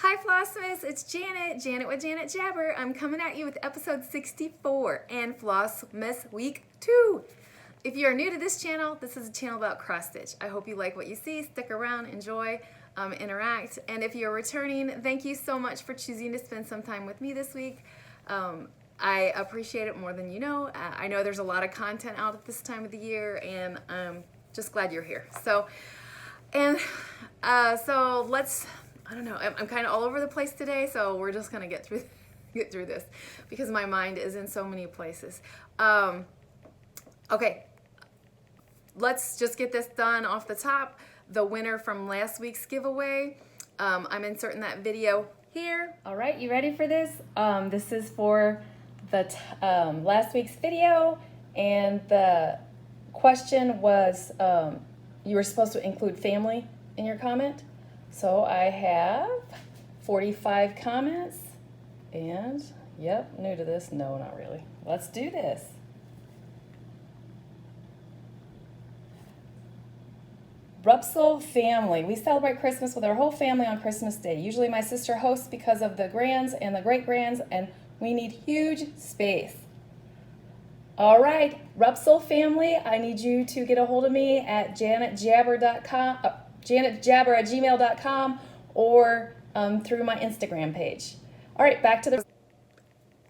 Hi Flossmas, it's Janet with Janet Jabber. I'm coming at you with episode 64 and Flossmas week 2. If you are new to this channel, this is a channel about cross stitch. I hope you like what you see, stick around, enjoy, interact. And if you're returning, thank you so much for choosing to spend some time with me this week. I appreciate it more than you know. I know there's a lot of content out at this time of the year, and I'm just glad you're here. So let's, I don't know, I'm kind of all over the place today, so we're just gonna get through this because my mind is in so many places. Okay, let's just get this done off the top. The winner from last week's giveaway, I'm inserting that video here. All right, you ready for this? This is for the last week's video, and the question was you were supposed to include family in your comment. So I have 45 comments, and yep, new to this? No, not really. Let's do this. Rupsel family. We celebrate Christmas with our whole family on Christmas Day. Usually my sister hosts because of the grands and the great-grands, and we need huge space. All right, Rupsel family, I need you to get a hold of me at janetjabber.com. janetjabber@gmail.com or through my Instagram page. All right, back to the...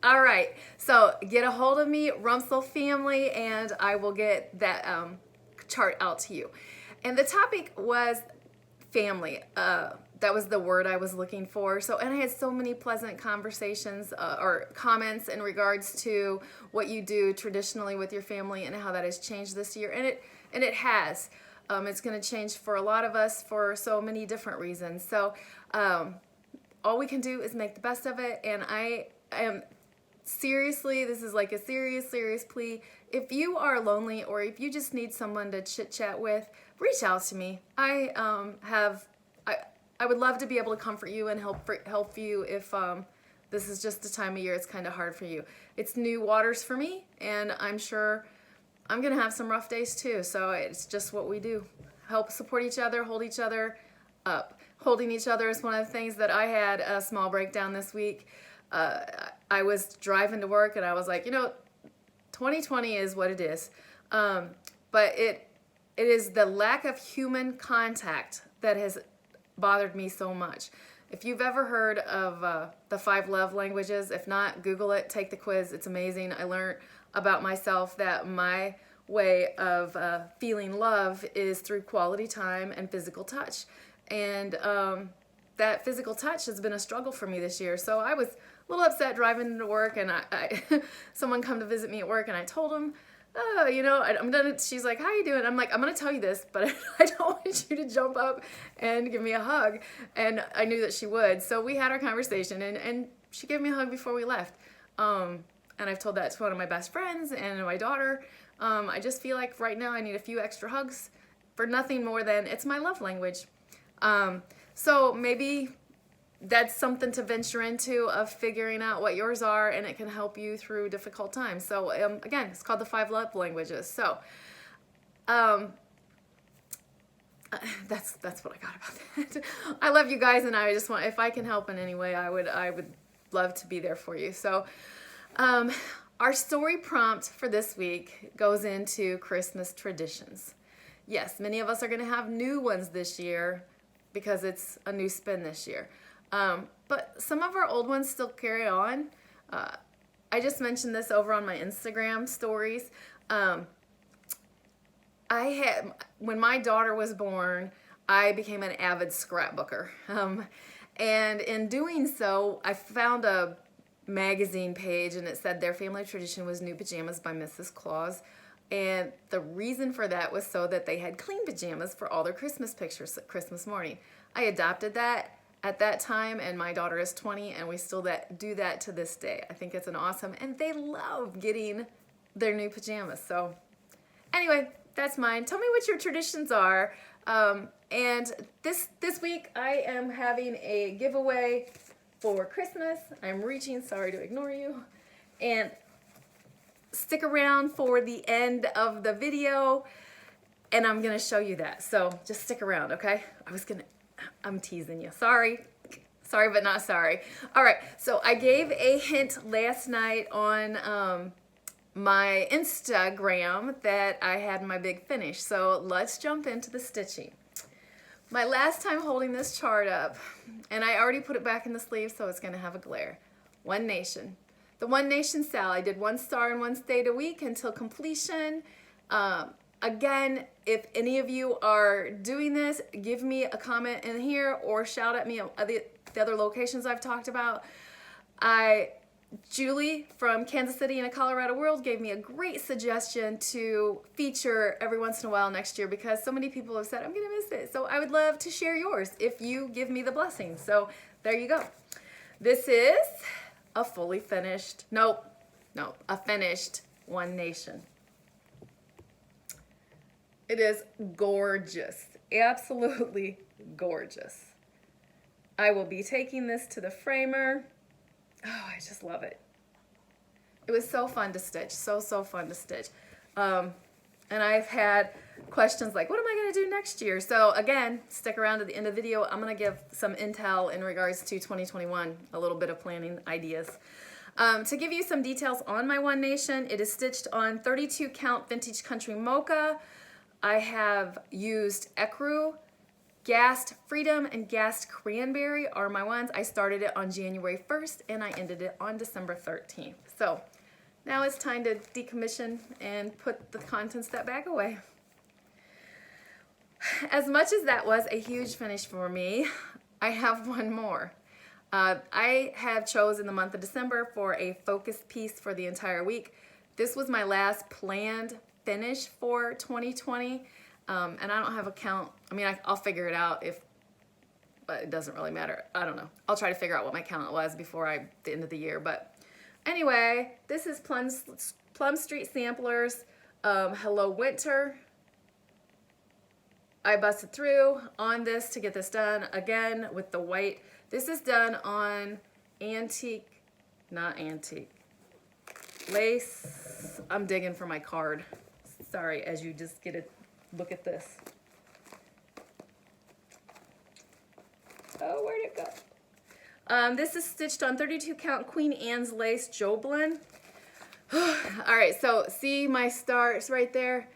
All right, so get a hold of me, Rumsel family, and I will get that chart out to you. And the topic was family. That was the word I was looking for. So, and I had so many pleasant conversations or comments in regards to what you do traditionally with your family and how that has changed this year. And it has. It's going to change for a lot of us for so many different reasons. So all we can do is make the best of it. And I am seriously, this is like a serious plea. If you are lonely or if you just need someone to chit chat with, reach out to me. I would love to be able to comfort you and help you if this is just the time of year it's kind of hard for you. It's new waters for me, and I'm sure I'm going to have some rough days too, so it's just what we do. Help support each other, hold each other up. Holding each other is one of the things that I had a small breakdown this week. I was driving to work and I was like, 2020 is what it is. But it is the lack of human contact that has bothered me so much. If you've ever heard of the 5 love languages, if not, Google it, take the quiz. It's amazing. I learned about myself that my way of feeling love is through quality time and physical touch. And that physical touch has been a struggle for me this year. So I was a little upset driving to work, and someone come to visit me at work, and I told him, I'm done. She's like, how you doing? I'm like, I'm going to tell you this, but I don't want you to jump up and give me a hug. And I knew that she would. So we had our conversation, and she gave me a hug before we left. And I've told that to one of my best friends and my daughter. I just feel like right now I need a few extra hugs for nothing more than it's my love language. So maybe that's something to venture into of figuring out what yours are, and it can help you through difficult times. So again, it's called the 5 love languages. So that's what I got about that. I love you guys, and I just want, if I can help in any way, I would love to be there for you. So our story prompt for this week goes into Christmas traditions. Yes, many of us are going to have new ones this year because it's a new spin this year. But some of our old ones still carry on. I just mentioned this over on my Instagram stories. When my daughter was born, I became an avid scrapbooker. And in doing so, I found a magazine page, and it said their family tradition was new pajamas by Mrs. Claus. And the reason for that was so that they had clean pajamas for all their Christmas pictures at Christmas morning. I adopted that at that time, and my daughter is 20, and we still do that to this day. I think it's an awesome, and they love getting their new pajamas. So anyway, that's mine. Tell me what your traditions are. And this week I am having a giveaway for Christmas. I'm reaching, sorry to ignore you. And stick around for the end of the video, and I'm gonna show you that. So just stick around, okay? I'm teasing you, sorry. Sorry, but not sorry. All right, so I gave a hint last night on my Instagram that I had my big finish. So let's jump into the stitching. My last time holding this chart up, and I already put it back in the sleeve, so it's gonna have a glare. One Nation. The One Nation Sal. I did 1 star and 1 state a week until completion. Again, if any of you are doing this, give me a comment in here or shout at me at the other locations I've talked about. Julie from Kansas City in a Colorado world gave me a great suggestion to feature every once in a while next year because so many people have said, I'm gonna miss it. So I would love to share yours if you give me the blessing. So there you go. This is a fully finished, a finished One Nation. It is gorgeous, absolutely gorgeous. I will be taking this to the framer. Oh, I just love it. It was so fun to stitch, so fun to stitch. And I've had questions like, what am I gonna do next year? So again, stick around to the end of the video. I'm gonna give some intel in regards to 2021, a little bit of planning ideas. To give you some details on my One Nation, it is stitched on 32 count Vintage Country Mocha. I have used Ecru, Gassed Freedom, and Gassed Cranberry are my ones. I started it on January 1st and I ended it on December 13th. So now it's time to decommission and put the contents of that bag away. As much as that was a huge finish for me, I have one more. I have chosen the month of December for a focus piece for the entire week. This was my last planned finish for 2020. And I don't have a count. I mean, I'll figure it out but it doesn't really matter. I don't know. I'll try to figure out what my count was before the end of the year. But anyway, this is Plum Street Samplers, Hello Winter. I busted through on this to get this done again with the white. This is done on not antique, lace. I'm digging for my card. Sorry, as you just get a look at this. Oh, where'd it go? This is stitched on 32 count Queen Anne's lace Joblin. All right, so see my stars right there?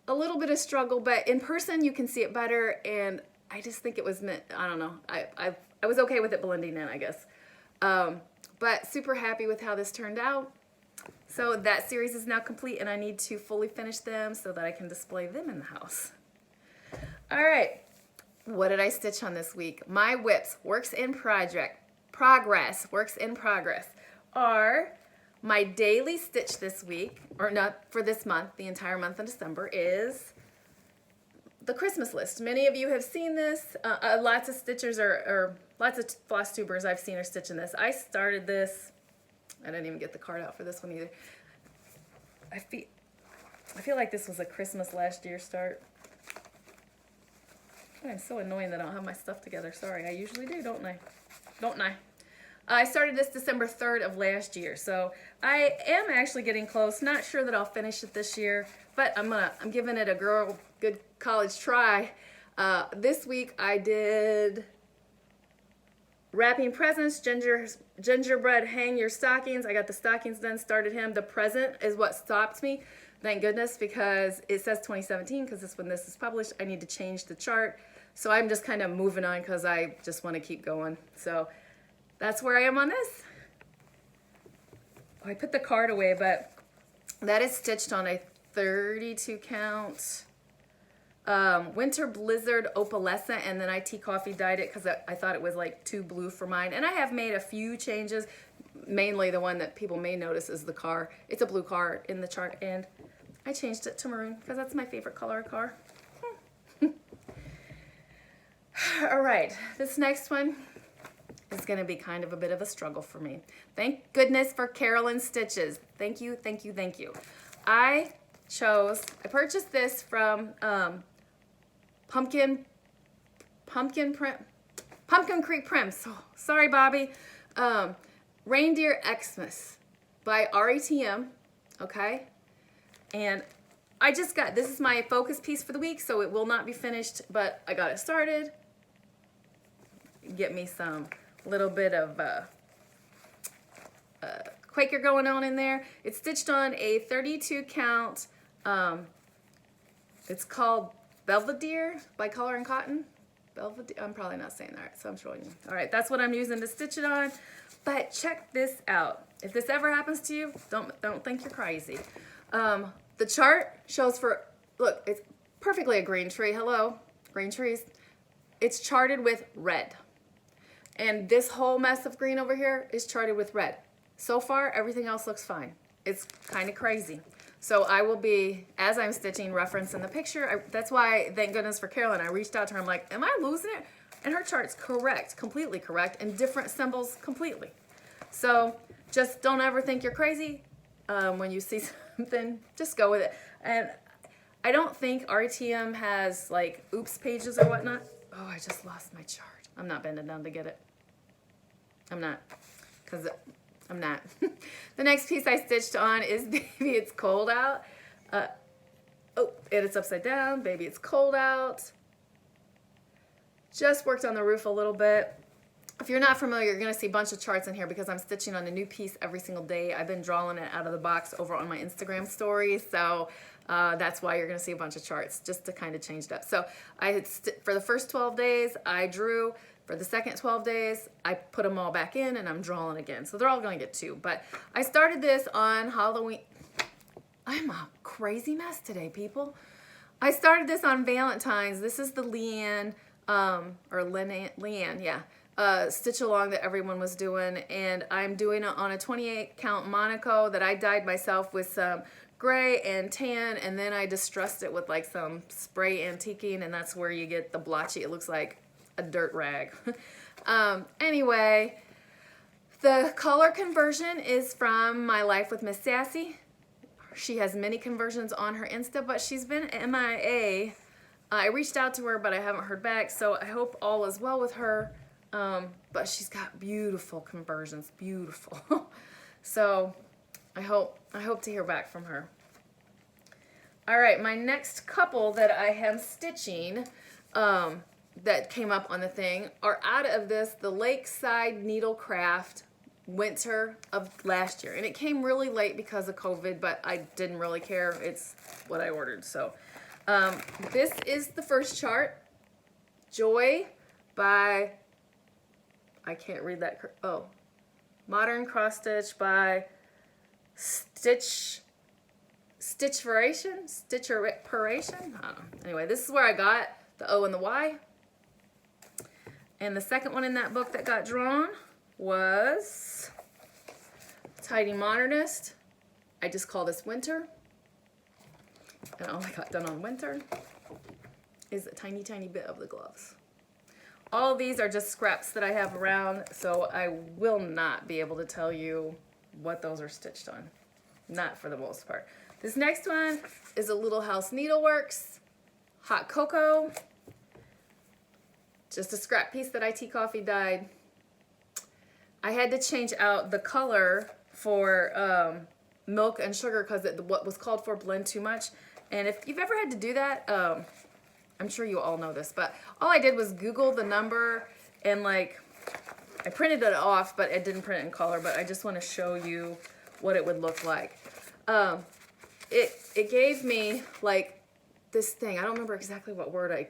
A little bit of struggle, but in person you can see it better, and I just think it was meant, I don't know. I was okay with it blending in, I guess. But super happy with how this turned out. So that series is now complete and I need to fully finish them so that I can display them in the house. All right, what did I stitch on this week? My whips, works in progress, are my daily stitch this week, or not for this month, the entire month of December, is the Christmas list. Many of you have seen this. Lots of stitchers or lots of floss tubers I've seen are stitching this. I started this. I didn't even get the card out for this one either. I feel like this was a Christmas last year start. I'm so annoying that I don't have my stuff together. Sorry, I usually do, don't I? Don't I? I started this December 3rd of last year, so I am actually getting close. Not sure that I'll finish it this year, but I'm giving it a good college try. This week I did wrapping presents, gingerbread, hang your stockings. I got the stockings done, started him. The present is what stopped me. Thank goodness, because it says 2017, because that's when this is published. I need to change the chart. So I'm just kind of moving on because I just want to keep going. So that's where I am on this. Oh, I put the card away, but that is stitched on a 32 count Winter Blizzard Opalescent, and then I tea coffee dyed it because I thought it was like too blue for mine. And I have made a few changes. Mainly the one that people may notice is the car. It's a blue car in the chart, and I changed it to maroon because that's my favorite color of car. All right, this next one is going to be kind of a bit of a struggle for me. Thank goodness for Carolyn Stitches. Thank you, thank you, thank you. I purchased this from Pumpkin Creek Prims. Oh, sorry, Bobby. Reindeer Xmas by RETM, okay? And I just got, this is my focus piece for the week, so it will not be finished, but I got it started. Get me some little bit of Quaker going on in there. It's stitched on a 32 count, it's called Belvedere by Color and Cotton. Belvedere, I'm probably not saying that right, so I'm showing you. All right, that's what I'm using to stitch it on. But check this out. If this ever happens to you, don't think you're crazy. The chart shows for, look, it's perfectly a green tree. Hello, green trees. It's charted with red. And this whole mess of green over here is charted with red. So far, everything else looks fine. It's kind of crazy. So I will be, as I'm stitching, referencing the picture. That's why, thank goodness for Carolyn, I reached out to her. I'm like, am I losing it? And her chart's correct, completely correct, and different symbols completely. So just don't ever think you're crazy. When you see something, just go with it. And I don't think RTM has like oops pages or whatnot. Oh, I just lost my chart. I'm not bending down to get it. I'm not, because I'm not. The next piece I stitched on is Baby It's Cold Out. Oh, and it's upside down. Baby It's Cold Out. Just worked on the roof a little bit. If you're not familiar, you're going to see a bunch of charts in here because I'm stitching on a new piece every single day. I've been drawing it out of the box over on my Instagram stories, so that's why you're going to see a bunch of charts, just to kind of change it up. So I had for the first 12 days, I drew. For the second 12 days, I put them all back in and I'm drawing again. So they're all going to get 2. But I started this on Halloween. I'm a crazy mess today, people. I started this on Valentine's. This is the Leanne, Leanne, yeah, stitch along that everyone was doing. And I'm doing it on a 28 count Monaco that I dyed myself with some gray and tan. And then I distressed it with like some spray antiquing. And that's where you get the blotchy. It looks like a dirt rag. Anyway, the color conversion is from MyLifeWithMissSassy. She has many conversions on her Insta, but she's been MIA. I reached out to her, but I haven't heard back, so I hope all is well with her. But she's got beautiful conversions, beautiful. So I hope to hear back from her. All right, my next couple that I am stitching, that came up on the thing are out of this, the Lakeside Needlecraft winter of last year. And it came really late because of COVID, but I didn't really care. It's what I ordered. So this is the first chart. Joy by, I can't read that. Oh, Modern Cross Stitch by Stitchveration? Stitcheration? I don't know. Anyway, this is where I got the O and the Y. And the second one in that book that got drawn was Tidy Modernist. I just call this Winter. And all I got done on Winter is a tiny, tiny bit of the gloves. All of these are just scraps that I have around, so I will not be able to tell you what those are stitched on. Not for the most part. This next one is a Little House Needleworks Hot Cocoa. Just a scrap piece that IT Coffee dyed. I had to change out the color for milk and sugar because what was called for blend too much. And if you've ever had to do that, I'm sure you all know this, but all I did was Google the number and like, I printed it off, but I didn't print it in color, but I just want to show you what it would look like. It gave me like this thing. I don't remember exactly what word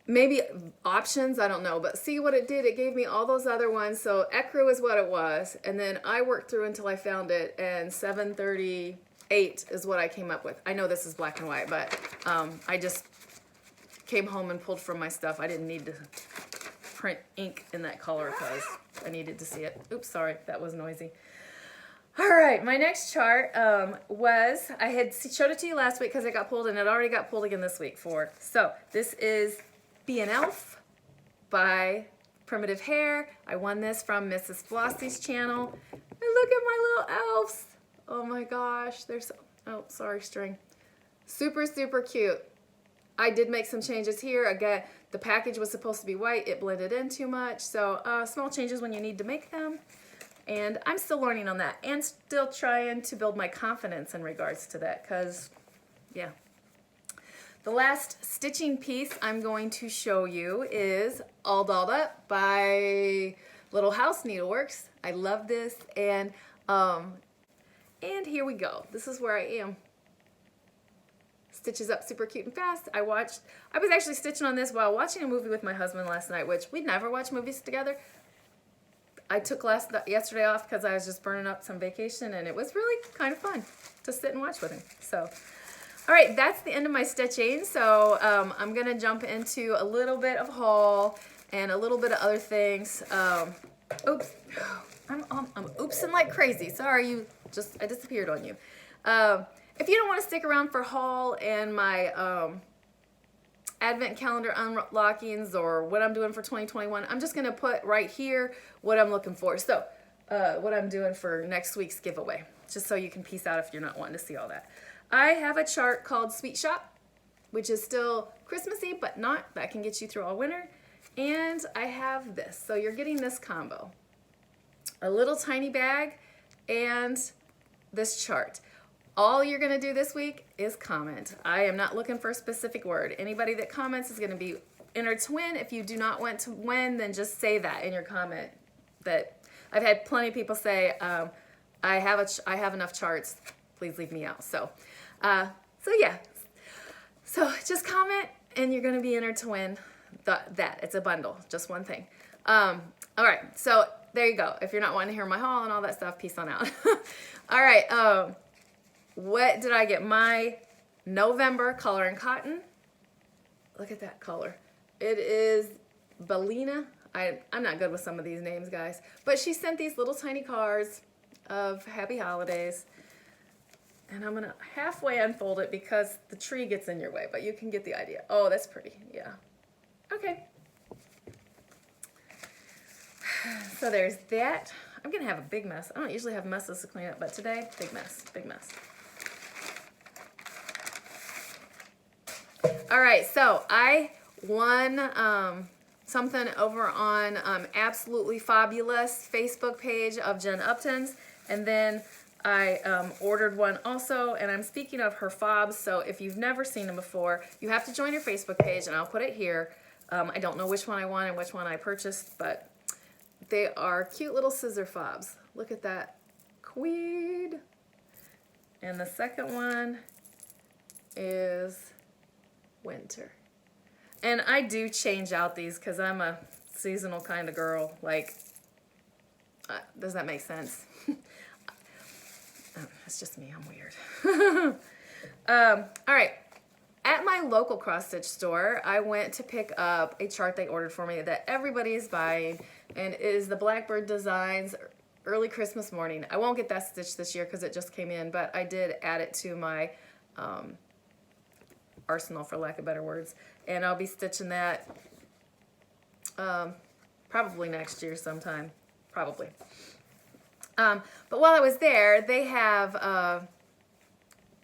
maybe options, I don't know, but see what it did? It gave me all those other ones. So ecru is what it was, and then I worked through until I found it, and 738 is what I came up with. I know this is black and white, but I just came home and pulled from my stuff. I didn't need to print ink in that color because I needed to see it. Oops, sorry, that was noisy. All right, my next chart was, I had showed it to you last week because it got pulled, and it already got pulled again this week for. So this is Be an Elf by Primitive Hare. I won this from Mrs. Flossie's channel. And look at my little elves. Oh my gosh, they're so, oh, sorry, string. Super, super cute. I did make some changes here. Again, the package was supposed to be white. It blended in too much. So small changes when you need to make them. And I'm still learning on that and still trying to build my confidence in regards to that because, yeah. the last stitching piece I'm going to show you is All Dolled Up by Little House Needleworks. I love this, and here we go. This is where I am. Stitches up super cute and fast. I was actually stitching on this while watching a movie with my husband last night, which we never watch movies together. I took yesterday off because I was just burning up some vacation, and it was really kind of fun to sit and watch with him. So, all right, that's the end of my stitching. So I'm gonna jump into a little bit of haul and a little bit of other things. Oops, I'm oopsing like crazy. Sorry, I disappeared on you. If you don't want to stick around for haul and my advent calendar unlockings or what I'm doing for 2021, I'm just gonna put right here what I'm looking for. So what I'm doing for next week's giveaway, just so you can peace out if you're not wanting to see all that. I have a chart called Sweet Shop, which is still Christmassy, but not. That can get you through all winter. And I have this. So you're getting this combo. A little tiny bag and this chart. All you're gonna do this week is comment. I am not looking for a specific word. Anybody that comments is gonna be entered to win. If you do not want to win, then just say that in your comment. That I've had plenty of people say, I have enough charts. Please leave me out. So yeah. So just comment, and you're gonna be entered to win that. It's a bundle, just one thing. All right. So there you go. If you're not wanting to hear my haul and all that stuff, peace on out. All right. What did I get? My November color and cotton. Look at that color. It is Belina. I'm not good with some of these names, guys. But she sent these little tiny cards of happy holidays. And I'm going to halfway unfold it because the tree gets in your way. But you can get the idea. Oh, that's pretty. Yeah. Okay. So there's that. I'm going to have a big mess. I don't usually have messes to clean up. But today, big mess. Big mess. All right, so I won something over on Absolutely Fabulous Facebook page of Jen Upton's, and then I ordered one also, and I'm speaking of her fobs, so if you've never seen them before, you have to join her Facebook page, and I'll put it here. I don't know which one I won and which one I purchased, but they are cute little scissor fobs. Look at that queen. And the second one is winter. And I do change out these because I'm a seasonal kind of girl. Like, does that make sense? It's just me, I'm weird. All right, at my local cross stitch store, I went to pick up a chart they ordered for me that everybody is buying, and it is the Blackbird Designs Early Christmas Morning. I won't get that stitch this year because it just came in, but I did add it to my arsenal, for lack of better words, and I'll be stitching that probably next year sometime, probably. But while I was there, they have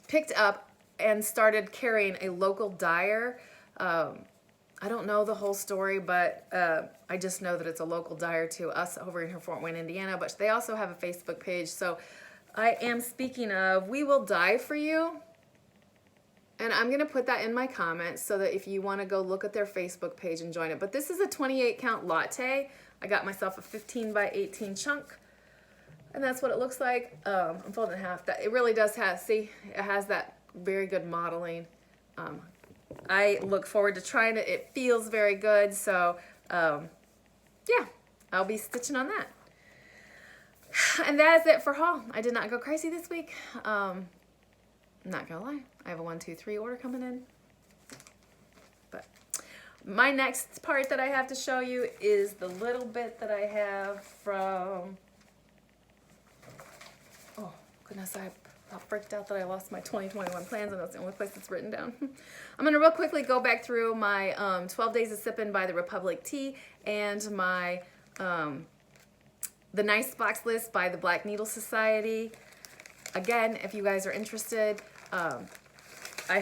picked up and started carrying a local dyer. I don't know the whole story, but I just know that it's a local dyer to us over in Fort Wayne, Indiana, but they also have a Facebook page. So I am speaking of, we will dye for you. And I'm going to put that in my comments so that if you want to go look at their Facebook page and join it. But this is a 28 count latte. I got myself a 15 by 18 chunk. And that's what it looks like. I'm folding it in half. It really does have, see, it has that very good modeling. I look forward to trying it. It feels very good. So, yeah, I'll be stitching on that. And that is it for haul. I did not go crazy this week. I'm not gonna lie, I have a 1, 2, 3 order coming in. But my next part that I have to show you is the little bit that I have from, oh goodness, I freaked out that I lost my 2021 plans, and that's the only place it's written down. I'm gonna real quickly go back through my 12 Days of Sippin' by the Republic Tea and my the Nice Box List by the Black Needle Society. Again, if you guys are interested, I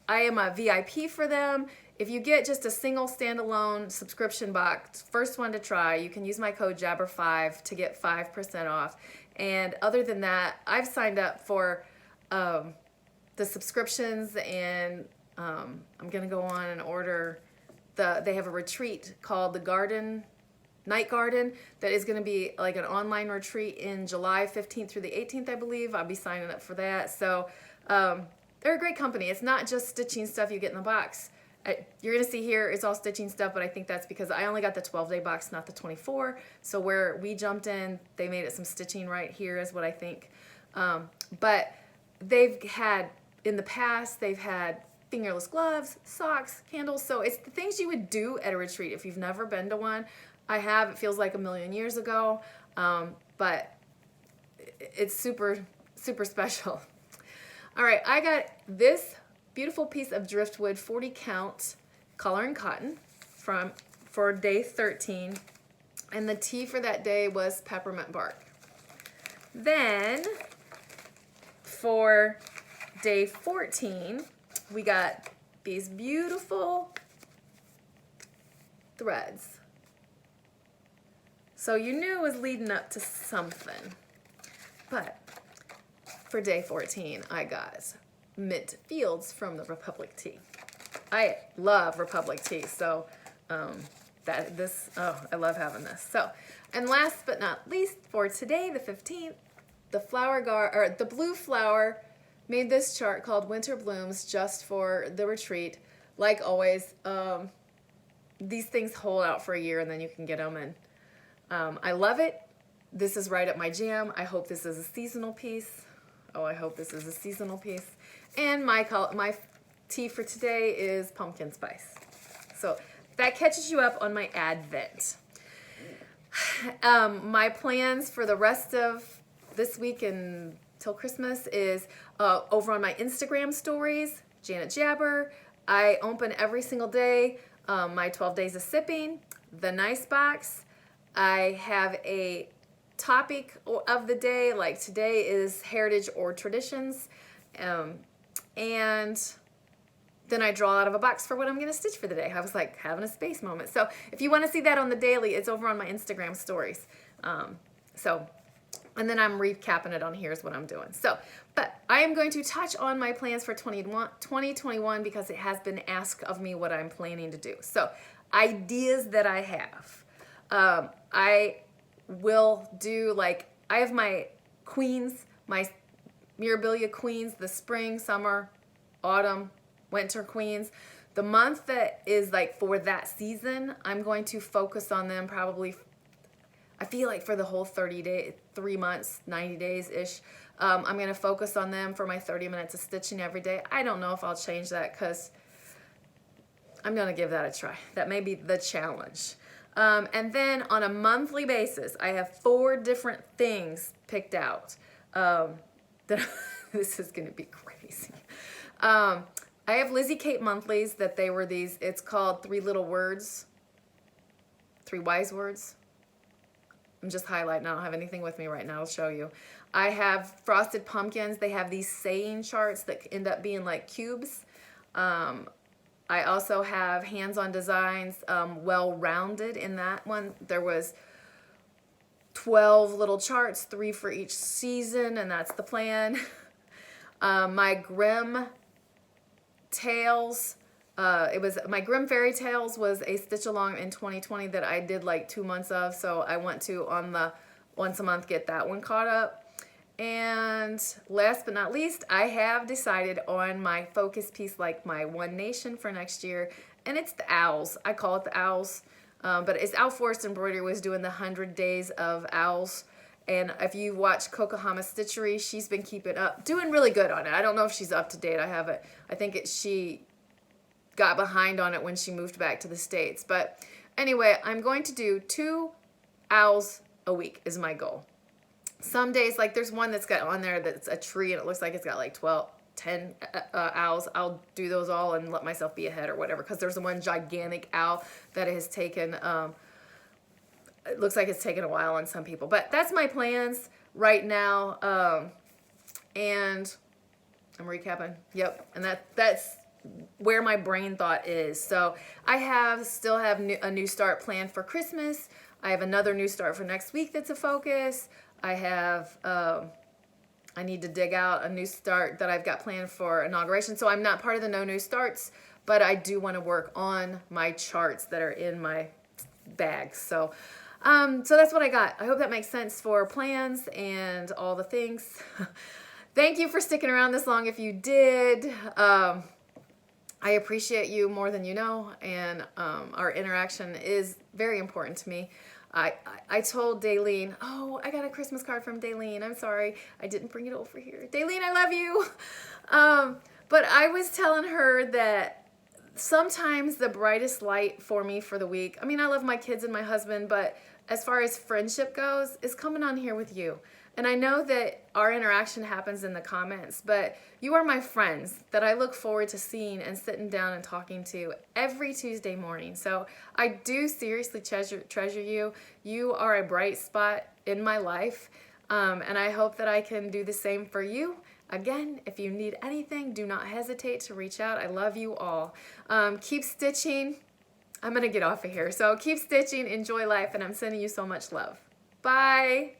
am a VIP for them. If you get just a single standalone subscription box, first one to try, you can use my code JABBER5 to get 5% off. And other than that, I've signed up for the subscriptions, and I'm gonna go on and order they have a retreat called the Night Garden that is gonna be like an online retreat in July 15th through the 18th, I believe. I'll be signing up for that. So they're a great company. It's not just stitching stuff you get in the box. You're gonna see here it's all stitching stuff, but I think that's because I only got the 12-day box, not the 24. So where we jumped in, they made it some stitching right here is what I think. But they've had, in the past, they've had fingerless gloves, socks, candles. So it's the things you would do at a retreat if you've never been to one. I have. It feels like a million years ago, but it's super, super special. All right, I got this beautiful piece of driftwood 40 count color and cotton for day 13, and the tea for that day was peppermint bark. Then for day 14, we got these beautiful threads. So you knew it was leading up to something. But for day 14, I got Mint Fields from the Republic Tea. I love Republic Tea, so I love having this. So, and last but not least, for today, the 15th, the Blue Flower made this chart called Winter Blooms just for the retreat. Like always, these things hold out for a year and then you can get them. And I love it. This is right up my jam. I hope this is a seasonal piece. Oh, I hope this is a seasonal piece. And my tea for today is pumpkin spice. So that catches you up on my Advent. My plans for the rest of this week and till Christmas is over on my Instagram stories, Janet Jabber. I open every single day my 12 days of sipping, the nice box. I have a topic of the day, like today is heritage or traditions, and then I draw out of a box for what I'm going to stitch for the day. I was like having a space moment. So if you want to see that on the daily, it's over on my Instagram stories. And then I'm recapping it on here is what I'm doing. So, but I am going to touch on my plans for 2021 because it has been asked of me what I'm planning to do. So, ideas that I have. I will do I have my queens, my Mirabilia queens, the spring, summer, autumn, winter queens. The month that is for that season, I'm going to focus on them probably, I feel like for the whole 3 months, 90 days-ish. I'm going to focus on them for my 30 minutes of stitching every day. I don't know if I'll change that because I'm going to give that a try. That may be the challenge. And then on a monthly basis, I have 4 different things picked out. This is going to be crazy. I have Lizzie Kate monthlies that they were these, it's called 3 Little Words, 3 Wise Words. I'm just highlighting. I don't have anything with me right now. I'll show you. I have Frosted Pumpkins. They have these saying charts that end up being like cubes. I also have Hands-On Designs, Well-Rounded. In that one, there was 12 little charts, 3 for each season, and that's the plan. My Grimm Tales. My Grimm Fairy Tales was a stitch along in 2020 that I did 2 months of, so I want to on the once a month get that one caught up. And last but not least, I have decided on my focus piece, my One Nation for next year, and it's the owls. I call it the owls, but it's Owl Forest Embroidery was doing the 100 days of owls. And if you watch Kokohama Stitchery, she's been keeping up, doing really good on it. I don't know if she's up to date. I think she got behind on it when she moved back to the States. But anyway, I'm going to do 2 owls a week is my goal. Some days, there's one that's got on there that's a tree and it looks like it's got 10 owls. I'll do those all and let myself be ahead or whatever, because there's one gigantic owl that has taken, it looks like it's taken a while on some people. But that's my plans right now. And I'm recapping. Yep. And that's where my brain thought is. So I still have a new start planned for Christmas. I have another new start for next week that's a focus. I have I need to dig out a new start that I've got planned for inauguration. So I'm not part of the No New Starts, but I do want to work on my charts that are in my bag. So that's what I got. I hope that makes sense for plans and all the things. Thank you for sticking around this long if you did. I appreciate you more than you know, and our interaction is very important to me. I told Daylene, oh, I got a Christmas card from Daylene. I'm sorry, I didn't bring it over here. Daylene, I love you. But I was telling her that sometimes the brightest light for me for the week, I mean, I love my kids and my husband, but as far as friendship goes, is coming on here with you. And I know that our interaction happens in the comments, but you are my friends that I look forward to seeing and sitting down and talking to every Tuesday morning. So I do seriously treasure you. You are a bright spot in my life, and I hope that I can do the same for you. Again, if you need anything, do not hesitate to reach out. I love you all. Keep stitching. I'm going to get off of here. So keep stitching, enjoy life, and I'm sending you so much love. Bye.